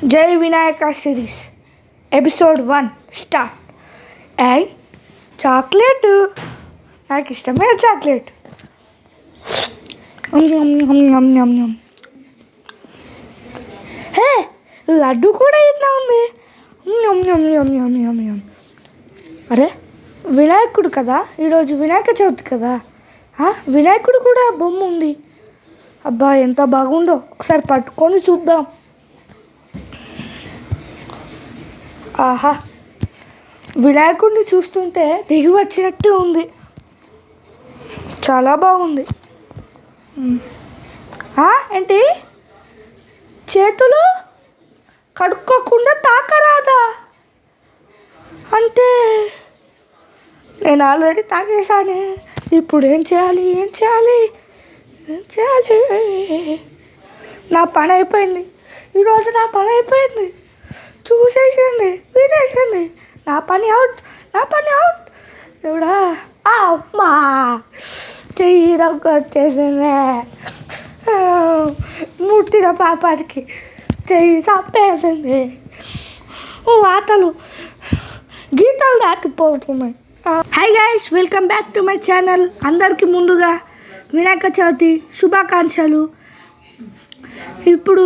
జై Vinayaka series episode 1 start. Chocolate నాకు ఇష్టమైన చాక్లెట్. హే, లడ్డు కూడా ఇట్లా ఉంది. అరే, వినాయకుడు కదా, ఈరోజు వినాయక చవితి కదా. వినాయకుడు కూడా బొమ్మ ఉంది. అబ్బా, ఎంత బాగుందో. ఒకసారి పట్టుకొని చూద్దాం. ఆహా, వినాయకుడిని చూస్తుంటే దిగి వచ్చినట్టు ఉంది. చాలా బాగుంది. ఏంటి, చేతులు కడుక్కోకుండా తాకరాదా? అంటే నేను ఆల్రెడీ తాగేసానే. ఇప్పుడు ఏం చేయాలి? నా పని అయిపోయింది. ఈరోజు నా పని అయిపోయింది. చూసేసింది, వినేసింది. నా పని అవుట్. చూడా, అమ్మా చెయ్యిరొక్కొచ్చేసింది. ముట్టిన పాపానికి చెయ్యి చంపేసింది. వాతలు గీతలు దాటిపోతున్నాయి. Hi guys, welcome back to my channel. అందరికీ ముందుగా వినాయక చవితి శుభాకాంక్షలు. ఇప్పుడు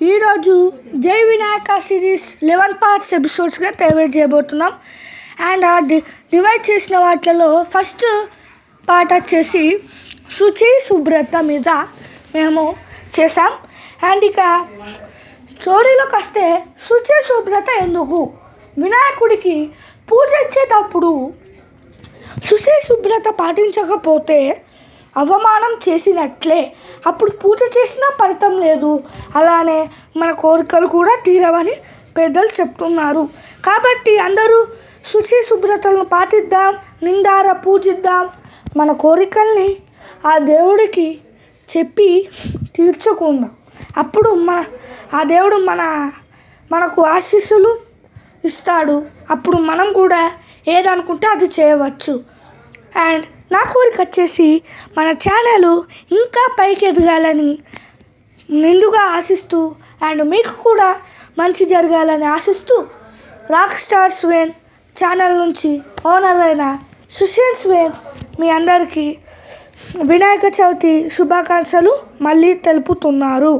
ఈరోజు జై వినాయక సిరీస్ 11 పార్ట్స్ ఎపిసోడ్స్గా డివైడ్ చేయబోతున్నాం. అండ్ డివైడ్ చేసిన వాటిలో ఫస్ట్ పార్ట్ వచ్చేసి శుచి శుభ్రత మీద మేము చేసాం. అండ్ ఇక స్టోరీలోకి వస్తే శుచి శుభ్రత ఎందుకు? వినాయకుడికి పూజ ఇచ్చేటప్పుడు శుచి శుభ్రత పాటించకపోతే అవమానం చేసినట్లే. అప్పుడు పూజ చేసినా ఫలితం లేదు. అలానే మన కోరికలు కూడా తీరవని పెద్దలు చెప్తున్నారు. కాబట్టి అందరూ శుచి శుభ్రతలను పాటిద్దాం, నిండారా పూజిద్దాం. మన కోరికల్ని ఆ దేవుడికి చెప్పి తీర్చుకుందాం. అప్పుడు ఆ దేవుడు మనకు ఆశీస్సులు ఇస్తాడు. అప్పుడు మనం కూడా ఏదనుకుంటే అది చేయవచ్చు. అండ్ నా కోరిక వచ్చేసి మన ఛానల్ ఇంకా పైకి ఎదగాలని నిండుగా ఆశిస్తూ, అండ్ మీకు కూడా మంచి జరగాలని ఆశిస్తూ, రాక్ స్టార్ స్వేన్ ఛానల్ నుంచి ఓనర్ అయిన సుశీల్ స్వేన్ మీ అందరికీ వినాయక చవితి శుభాకాంక్షలు మళ్ళీ తెలుపుతున్నారు.